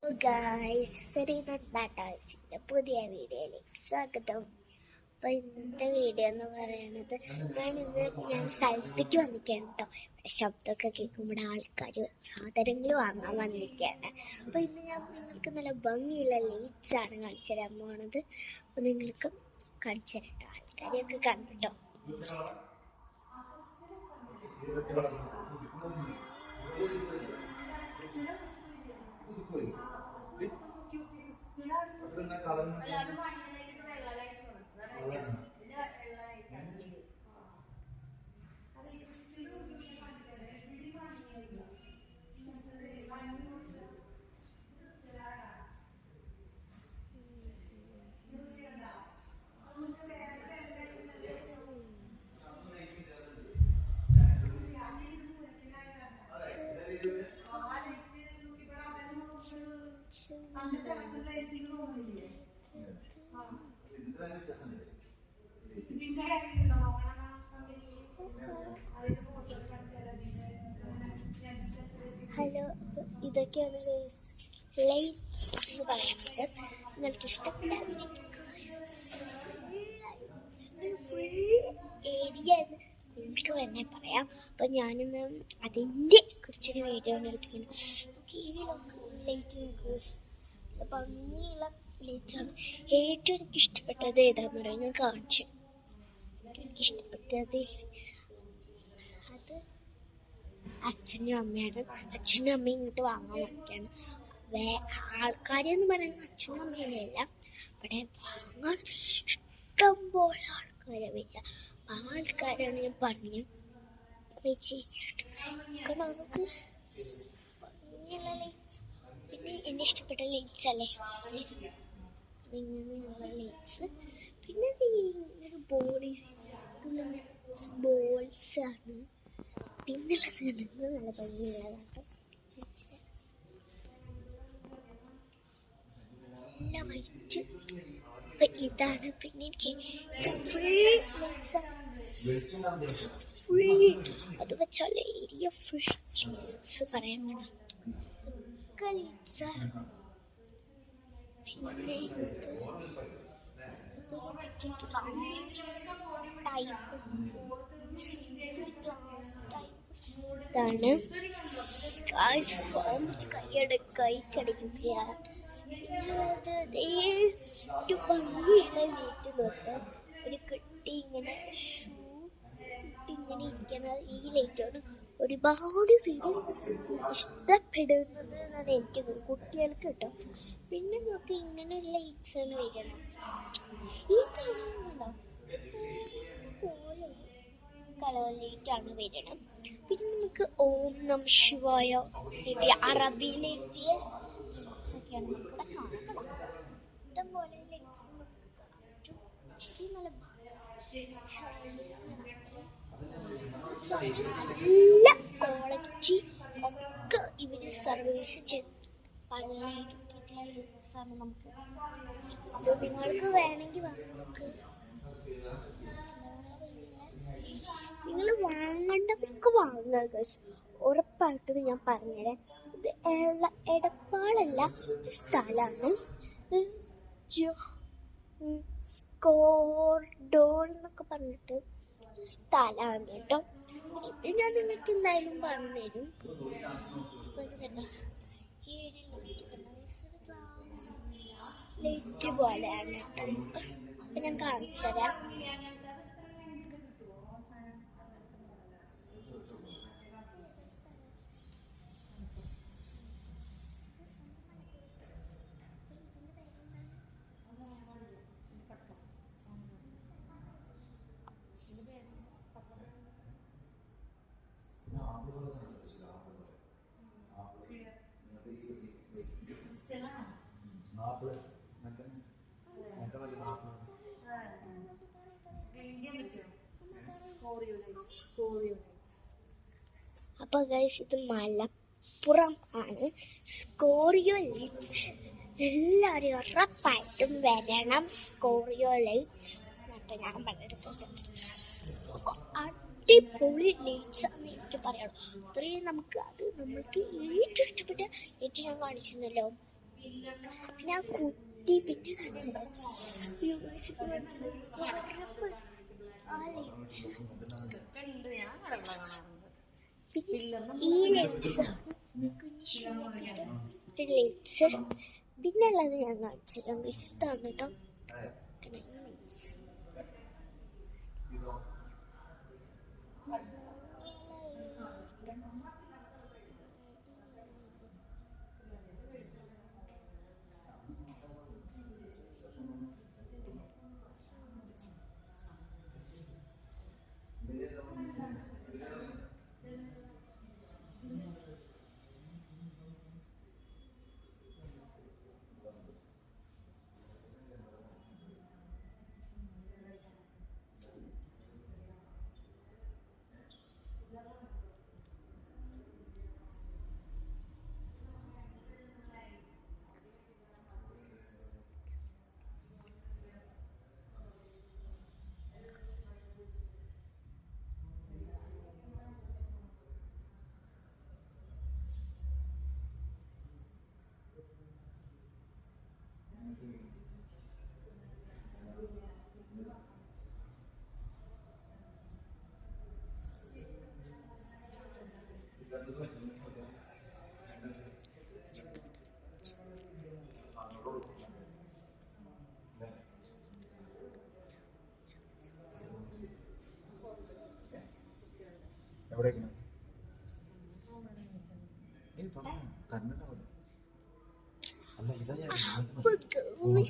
Guys സെറീനത്താട്ടാസിൻ്റെ പുതിയ വീഡിയോയിലേക്ക് സ്വാഗതം. അപ്പോൾ ഇന്നത്തെ വീഡിയോ എന്ന് പറയുന്നത് ഞാൻ സ്ഥലത്തേക്ക് വന്നിരിക്കുകയാണ് കേട്ടോ. ഇവിടെ ശബ്ദമൊക്കെ കേൾക്കുമ്പോൾ ആൾക്കാർ സാധനങ്ങൾ വാങ്ങാൻ വന്നിരിക്കുകയാണ്. അപ്പോൾ ഇന്ന് ഞാൻ നിങ്ങൾക്ക് നല്ല ഭംഗിയുള്ള ലൈറ്റ്സാണ് കാണിച്ചു തരാൻ പോണത്. അപ്പോൾ നിങ്ങൾക്ക് കാണിച്ചു തരാം കേട്ടോ. ആൾക്കാരെയൊക്കെ കണ്ടിട്ടോ. ഹലോ, ഇതൊക്കെയാണ് ലൈറ്റ്സ് എന്ന് പറയുന്നത്. നിങ്ങൾക്ക് ഇഷ്ടപ്പെട്ട ഏരിയ നിങ്ങൾക്ക് തന്നെ പറയാം. അപ്പം ഞാനിന്ന് അതിൻ്റെ കുറിച്ചൊരു വീഡിയോ എടുത്തിട്ടുണ്ട്. ലൈറ്റ് ഭംഗിയുള്ള ലൈറ്റ്സാണ്. ഏറ്റവും എനിക്ക് ഇഷ്ടപ്പെട്ടത് ഏതാന്ന് പറയാം, ഞാൻ കാണിച്ചു. എനിക്കിഷ്ടപ്പെട്ടത് അത് അച്ഛനും അമ്മയാണ്. അച്ഛനും അമ്മയും ഇങ്ങോട്ട് വാങ്ങാൻ വയ്ക്കുകയാണ്. ആൾക്കാരെന്ന് പറയുന്നത് അച്ഛനും അമ്മേനെയല്ല, ഇവിടെ വാങ്ങാൻ ഇഷ്ടം പോലെ ആൾക്കാരെ വരിക. ആ ആൾക്കാരാണ് ഞാൻ പറഞ്ഞു കാരണം അതൊക്കെ ഭംഗിയുള്ള ലൈറ്റ്സ്. പിന്നെ എന്നെ ഇഷ്ടപ്പെട്ട ലൈറ്റ്സ് അല്ലേ, ഇങ്ങനെയുള്ള ലൈറ്റ്സ്. പിന്നെ ഇങ്ങനൊരു ബോൾസ് ആണ്. പിന്നുള്ളത് കണ്ടത് നല്ല ഭംഗിയുള്ളതാണ്. നല്ല വൈറ്റ് ഇതാണ്. പിന്നെ എനിക്ക് ഫുൾ അത് വെച്ചാൽ ഏരിയ ഫുൾ പറയാൻ വേണം ഒക്കെ ലൈറ്റ്സാണ്. പിന്നെ ഇതാണ് കൈക്കടിക്കുകയാണ്. ഭംഗിയുള്ള ലൈറ്റ് നോക്ക്. ഒരു കുട്ടി ഇങ്ങനെ ഇരിക്കുന്നത് ഈ ലൈറ്റാണ് ഒരുപാട് പേര് ഇഷ്ടപ്പെടുന്നത് എന്നാണ് എനിക്ക് തോന്നുന്നത്, കുട്ടികൾക്ക് കേട്ടോ. പിന്നെ നോക്ക് ഇങ്ങനെ ഒരു ലൈറ്റ്സ് ആണ് വരണം. ഈ കാണുന്നുണ്ടോ കളർ ലൈറ്റാണ് വരണം. പിന്നെ നമുക്ക് ഓം നം ശിവായ എഴുതിയ അറബിയിലെഴുതിയ ലൈറ്റ്സ് ഒക്കെയാണ് നമുക്കിവിടെ കാണണം. ഇഷ്ടംപോലെ ലൈറ്റ്സ് നല്ല ക്വാളിറ്റി ഒക്കെ ഇവര് സർവീസ് ചെയ്ത് ലൈറ്റ്സാണ് നമുക്ക്. അത് നിങ്ങൾക്ക് വേണമെങ്കിൽ വാങ്ങാം. നിങ്ങൾ വാങ്ങേണ്ടവർക്ക് വാങ്ങുക, ഉറപ്പായിട്ടും ഞാൻ പറഞ്ഞുതരാം. ഇത് എടപ്പാളല്ല, സ്ഥലമാണ് സ്കോർഡോൺ എന്നൊക്കെ പറഞ്ഞിട്ട് സ്ഥലമാണ് കേട്ടോ. ഇത് ഞാൻ നിങ്ങൾക്ക് എന്തായാലും പറഞ്ഞുതരും. ലൈറ്റ് പോലെയാണ് കേട്ടോ. അപ്പം ഞാൻ കാണിച്ചു തരാം. അപ്പോൾ ഗൈസ്, ഇത് മലപ്പുറം ആണ്. സ്കോറിയോ ലൈറ്റ്സ് എല്ലാവരും ഉറപ്പായിട്ടും വരണം. സ്കോറിയോ ലൈറ്റ്സ് ഞാൻ പറഞ്ഞെടുത്ത അടിപൊളി ലൈറ്റ്സ് ആണ് എനിക്ക് പറയാനുള്ളൂ. അത്രയും നമ്മൾക്ക് ഏറ്റവും ഇഷ്ടപ്പെട്ട ഏറ്റവും ഞാൻ കാണിച്ചിരുന്നല്ലോ പിന്നെ ആ കുട്ടി പിന്നെ കാണിച്ചത് ആ ലൈറ്റ്സ് പിന്നെ ഈ ലൈറ്റ്സ് ലൈറ്റ്സ് പിന്നെ ഉള്ളത് ഞാൻ കാണിച്ചില്ല ഇതാണ് കേട്ടോ.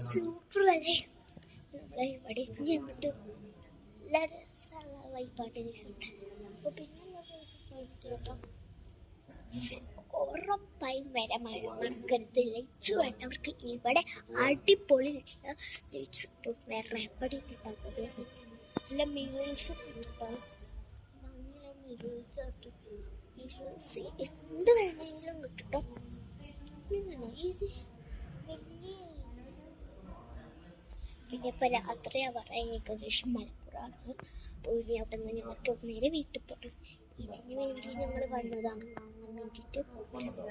സൂപ്പറല്ലേ നമ്മളെ ഇവിടെ ചെയ്തിട്ട് നല്ല രസമുള്ള വൈപ്പാട്ട് കേസുണ്ട്. അപ്പൊ പിന്നെ കേട്ടോ ഉറപ്പായും വരെ മഴ മറക്കരുത്. ലൈറ്റ്സ് വേണ്ടവർക്ക് ഇവിടെ അടിപൊളി ലൈറ്റ്സ് കിട്ടും. വേറെ എവിടെ കിട്ടാത്തത് നല്ല മിറേഴ്സ് കിട്ടും. നല്ല മിറേഴ്സ് എന്ത് വേണമെങ്കിലും കിട്ടും. പിന്നെ ഇപ്പൊ രാത്രിയാ പറയാൻ ഏകദേശം മലപ്പുറമാണ്. അപ്പോൾ ഇനി അവിടെ നിന്ന് ഞങ്ങൾക്ക് നേരെ വീട്ടിൽ പോകണം. ഇതിന് വേണ്ടി ഞങ്ങൾ വന്നതാണ് വാങ്ങാൻ വേണ്ടിയിട്ട്.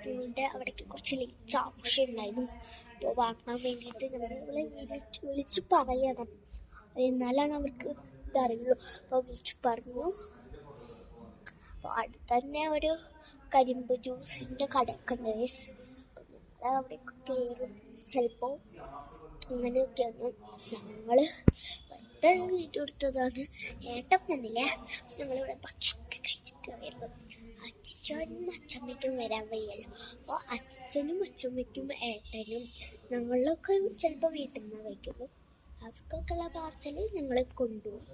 പിന്നെ അവിടേക്ക് കുറച്ച് ലൈറ്റ്സ് ആവശ്യം ഉണ്ടായിരുന്നു. അപ്പോൾ വാങ്ങാൻ വേണ്ടിയിട്ട് നമ്മളെ വിളിച്ച് പറയണം, എന്നാലാണ് അവർക്ക് ഇതറിയുള്ളൂ. അപ്പോൾ വിളിച്ച് പറഞ്ഞു. അപ്പോൾ അടുത്ത് തന്നെ ഒരു കരിമ്പ് ജ്യൂസിൻ്റെ കടയൊക്കെ ഉണ്ട്. അപ്പോൾ അവിടേക്ക് കയറും ചിലപ്പോൾ. അങ്ങനെയൊക്കെയാണ് ഞങ്ങൾ വെറുതെ വീഡിയോ എടുത്തതാണ്. ഏട്ടൻ വന്നില്ല. ഞങ്ങളിവിടെ ഭക്ഷണമൊക്കെ കഴിച്ചിട്ട് വരുന്നു. അച്ഛനും അച്ഛമ്മയ്ക്കും വരാൻ വയ്യല്ലോ. അപ്പോൾ അച്ഛനും അച്ഛമ്മയ്ക്കും ഏട്ടനും ഞങ്ങളൊക്കെ ചിലപ്പോൾ വീട്ടിൽ നിന്ന് കഴിക്കുമ്പോൾ അവർക്കൊക്കെയുള്ള പാർസൽ ഞങ്ങൾ കൊണ്ടുപോകും.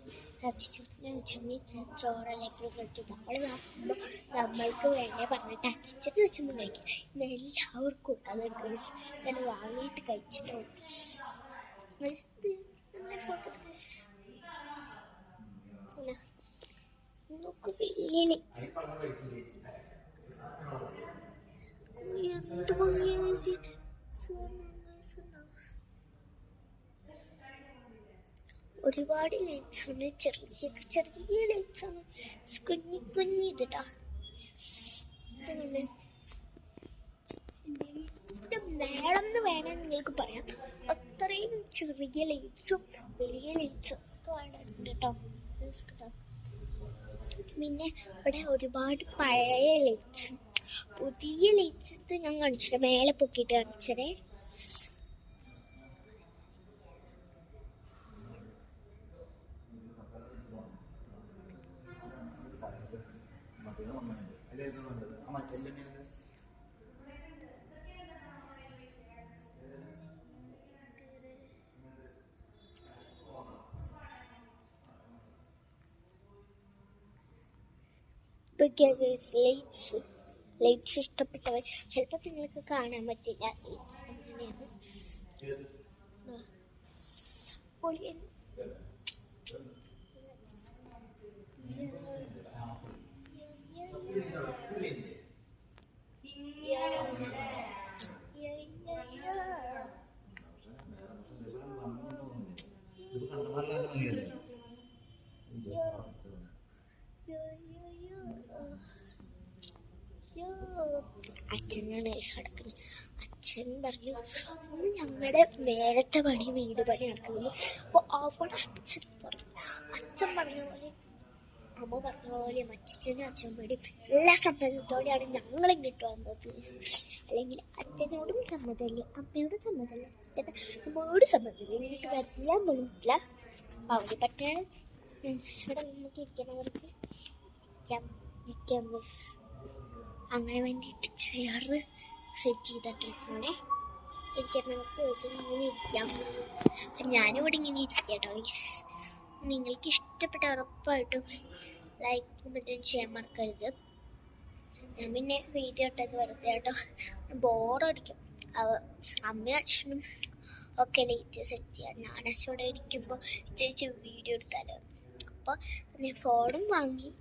അച്ഛനും അച്ഛമ്മയും ചോറലേക്ക് കഴിക്കും. നമ്മൾ നോക്കുമ്പോൾ നമ്മൾക്ക് വേണ്ടേ പറഞ്ഞിട്ട് അച്ഛനും അച്ഛനും കഴിക്കും. ഇന്ന് എല്ലാവർക്കും അത് ഡ്രസ്സ് ഞാൻ വാങ്ങിയിട്ട് കഴിച്ചിട്ടുണ്ട്. ഫോട്ടോ നോക്ക് വലിയ എന്ത് ഭംഗിയാണ്. ഒരുപാട് ലൈറ്റ്സാണ്. ചെറിയ ചെറിയ ലൈറ്റ്സാണ്. കുഞ്ഞി കുഞ്ഞി ഇതിട്ടാ മേളം എന്ന് വേണം നിങ്ങൾക്ക് പറയാം. അത്രയും ചെറിയ ലൈറ്റ്സും വലിയ ലൈറ്റ്സും ഒക്കെ വേണ്ടിട്ടുണ്ട് കേട്ടോ. പിന്നെ ഇവിടെ ഒരുപാട് പഴയ ലൈറ്റ്സും പുതിയ ലൈറ്റ്സ് ഞാൻ കാണിച്ചിട്ട് മേലെ പൊക്കിയിട്ട് കാണിച്ചതേ. ലൈറ്റ്സ് ഇഷ്ടപ്പെട്ടവർ ചിലപ്പോൾ നിങ്ങൾക്ക് കാണാൻ പറ്റില്ല. ലൈറ്റ്സ് അങ്ങനെയാണ്. അച്ഛനാണ് കിടക്കുന്നത്. അച്ഛൻ അച്ഛൻ പറഞ്ഞു ഇന്ന് ഞങ്ങളുടെ നേരത്തെ പണി വീട് പണി നടക്കുന്നു. അപ്പോൾ അവിടെ അച്ഛൻ പറഞ്ഞ പോലെ അമ്മ പറഞ്ഞ പോലെ അച്ഛനും അച്ഛനോടും എല്ലാ സമ്മതത്തോടെയാണ് ഞങ്ങൾ ഇങ്ങോട്ട് വന്നത്. അല്ലെങ്കിൽ അച്ഛനോടും സമ്മതമല്ലേ, അമ്മയോടും സമ്മതമല്ലേ, അച്ഛൻ്റെ അമ്മയോടും സമ്മതമല്ലേ, ഇങ്ങോട്ട് വരാൻ പോലും പറ്റില്ല. പകുതി പട്ടിയാണ് ഇവിടെ നമുക്ക് ഇരിക്കണവർക്ക് ഇരിക്കാം മിസ്. അങ്ങനെ വേണ്ടിയിട്ട് ചെയറ് സെറ്റ് ചെയ്തിട്ടുണ്ട്. ഇരിക്കണവർക്ക് ദിവസം ഇങ്ങനെ ഇരിക്കാം. ഞാനിവിടെ ഇങ്ങനെ ഇരിക്കാം കേട്ടോ. നിങ്ങൾക്ക് ഇഷ്ടപ്പെട്ട ഉറപ്പായിട്ടും ലൈക്ക് കമൻറ്റും ചെയ്യാൻ മറക്കരുത്. ഞാൻ പിന്നെ വീഡിയോ ഇട്ടത് വെറുതെ കേട്ടോ, ബോറടിക്കും. അമ്മയും അച്ഛനും ഒക്കെ ലൈറ്റ് സെറ്റ് ചെയ്യാം. ഞാൻ അച്ഛനോടെ ഇരിക്കുമ്പോൾ ചേച്ചി വീഡിയോ എടുത്താലോ, അപ്പോൾ ഞാൻ ഫോണും വാങ്ങി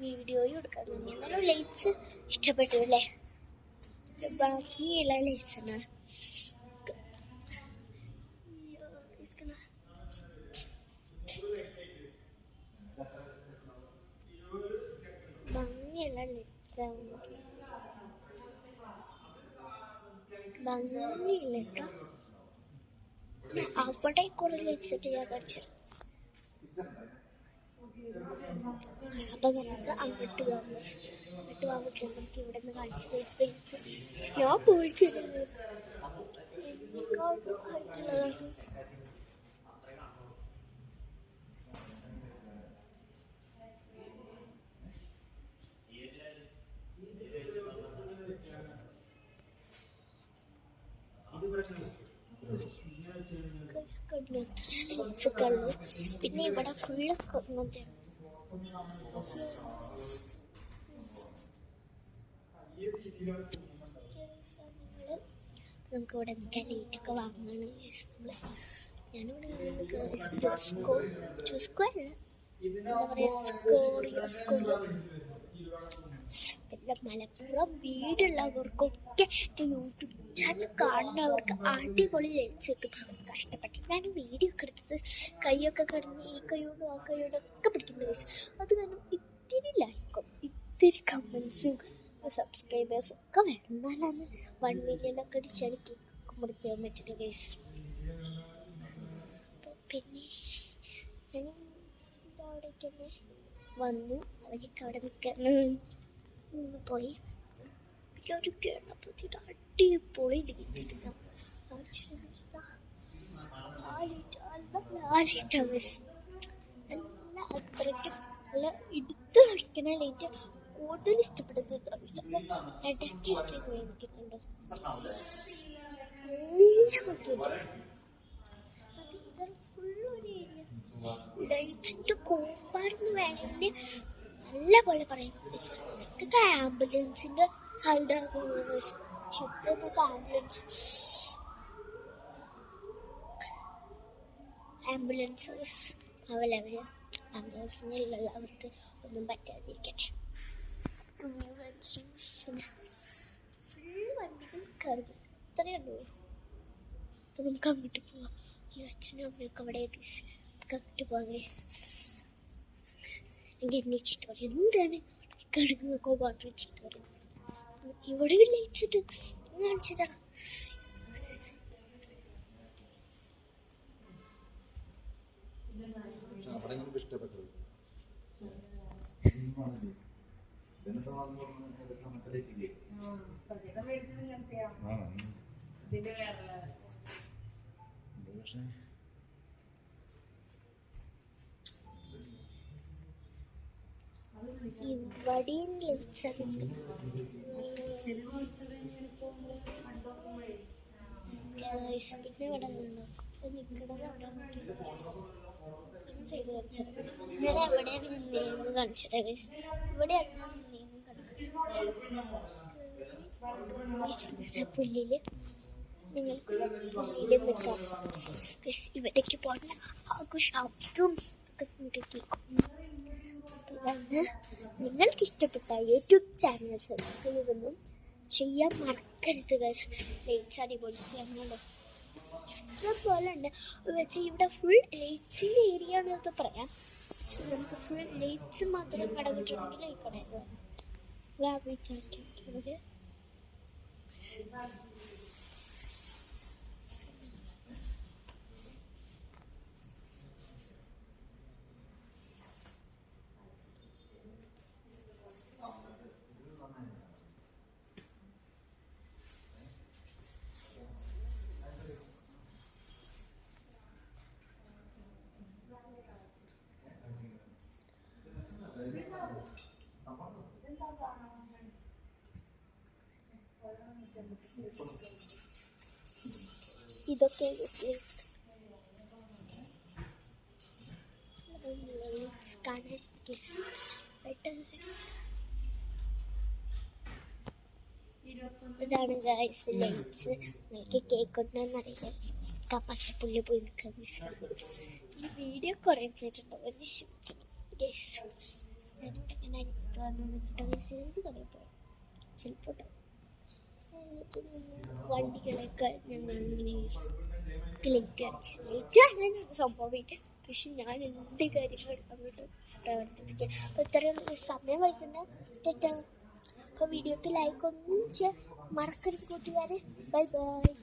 വീഡിയോയും എടുക്കാൻ തുടങ്ങി. എന്നാലും ലൈറ്റ്സ് ഇഷ്ടപ്പെട്ടു അല്ലേ, ഭംഗിയുള്ള ലൈറ്റ്സാണ്. ഭംഗിയുള്ള ലൈറ്റ്സാണ്, ഭംഗിയില്ല കേട്ടോ. അവിടെ കുറെ ലൈറ്റ്സ് ഒക്കെ ഞാൻ കാണിച്ചത്. അപ്പൊ നമുക്ക് അങ്ങോട്ട് പോകാം. നമുക്ക് ഇവിടെ നിന്ന് കാണിച്ചു ഞാൻ പോയിട്ടുള്ളതാണ്. പിന്നെ ഇവിടെ ഫുള്ള് നമുക്ക് ഇവിടെ നിൽക്കാൻ ലൈറ്റൊക്കെ വാങ്ങാണ്. ഞാനിവിടെ പിന്നെ മലപ്പുറം വീടുള്ളവർക്കൊക്കെ യൂട്യൂബ് ചാനൽ കാണുന്നവർക്ക് അടിപൊളി ലൈറ്റ്സ് കിട്ടും. കഷ്ടപ്പെട്ടിട്ട് ഞാൻ വീഡിയോ ഒക്കെ എടുത്തത് കൈയൊക്കെ കടഞ്ഞ് ഈ കൈയോടും ആ കൈയോടും ഒക്കെ പിടിക്കേണ്ട കേസ്. അത് കാരണം ഇത്തിരി ലൈക്കും ഇത്തിരി കമൻസും സബ്സ്ക്രൈബേഴ്സും ഒക്കെ വേണം. എന്നാലാണ് 1 million ഒക്കെ അടിച്ചാൽ കേക്ക് മുറിക്കാൻ പറ്റുള്ള കേസ്. അപ്പോൾ പിന്നെ ഞാൻ അവിടേക്ക് തന്നെ വന്നു. അവരൊക്കെ അവിടെ നിൽക്കാൻ പോയി. പിന്നെ ഒരു കേട്ടപ്പോഴത്തേക്ക് അടിപൊളി ലൈറ്റ് നല്ല അത്രയ്ക്ക് നല്ല എടുത്ത് കളിക്കുന്ന ലൈറ്റ് കൂടുതൽ ഇഷ്ടപ്പെട്ടത് ഇടയ്ക്ക് വേദിക്കുന്നുണ്ട്. ഫുള്ളൊരു ഏരിയ ലൈറ്റ്സിന്റെ കോമ്പാർന്ന് വേണമെങ്കിൽ നല്ല പോലെ പറയാം. ഇതൊക്കെ ആംബുലൻസിന്റെ സൈഡാണ്. ശുദ്ധമൊക്കെ ആംബുലൻസസ് ആംബുലൻസിനുള്ളവർക്ക് ഒന്നും പറ്റാതിരിക്കട്ടെ. ഫുൾ വണ്ടികൾ കയറി അത്രയേ ഉള്ളൂ. അപ്പൊ നമുക്ക് അങ്ങോട്ട് പോവാം. ഈ അച്ഛനും അമ്മയൊക്കെ അവിടെ അങ്ങോട്ട് പോവാം. എനിക്ക് എന്നെ ചീത്ത പറയും, എന്താണ് കിടങ്ങൊക്കെ വാട്ടർ ചീത്ത പറയും. ഇവിടെ ലൈറ്റ്സിട്ട് കാണിച്ചതാ. ഇഷ്ടപ്പെട്ടത് ഇവിടെയും ലൈറ്റ്സ് ഉണ്ട്. പിന്നെ ഇവിടെ ചെയ്ത് കാണിച്ചത് ഞാൻ എവിടെയാണ് നിന്നേന്ന് കാണിച്ചത്. ഇവിടെയാണ് നിന്നേന്ന് കാണിച്ചത്. പുല്ലില് നിങ്ങൾക്ക് പുല്ലില് നിൽക്കാം. ഇവിടേക്ക് പോകേണ്ട ശബ്ദവും ഒക്കെ കേൾക്കും. നിങ്ങൾക്ക് ഇഷ്ടപ്പെട്ട യൂട്യൂബ് ചാനൽ സബ്സ്ക്രൈബ് ഒന്നും ചെയ്യാൻ മറക്കരുത്. ലൈറ്റ്സ് അടിപൊളി ഞങ്ങളുടെ ഇഷ്ടംപോലെ ഉണ്ട്. വെച്ചാൽ ഇവിടെ ഫുൾ ലൈറ്റ്സിൻ്റെ ഏരിയ ആണെന്ന് പറയാം. നമുക്ക് ഫുൾ ലൈറ്റ്സ് മാത്രം കടകിട്ടുണ്ടെങ്കിൽ ഈ കടയിൽ വിചാരിക്കുന്നത് ഇതൊക്കെ ലൈറ്റ്സ് കാണാൻ ഇതാണ് ഗൈസ് ലൈറ്റ്സ്. നിങ്ങൾക്ക് കേക്ക് ഉണ്ടെന്ന് അറിയില്ല. പച്ചപ്പുള്ളി പോയി നിൽക്കാൻ ഈ വീഡിയോ കുറേ ചെയ്തിട്ടുണ്ടോ ഗൈസ്. ഞാനിവിടെ ഇങ്ങനെ അടുത്ത് വന്ന് നിൽക്കട്ടോ ഗൈസ്. എന്ത് കറിയപ്പോ ചിലപ്പോൾ വണ്ടികളൊക്കെ ഞങ്ങൾ ഇങ്ങനെ ലേറ്റ് ആണ് സംഭവമില്ല. പക്ഷെ ഞാൻ എന്ത് കാര്യങ്ങൾ അങ്ങോട്ട് പ്രവർത്തിപ്പിക്കാം. അപ്പോൾ ഇത്രയും സമയം വൈകുന്ന തെറ്റാ. അപ്പോൾ വീഡിയോക്ക് ലൈക്ക് ഒന്നും ചെയ്യാൻ മറക്കരുത് കൂട്ടുകാരെ. Bye bye.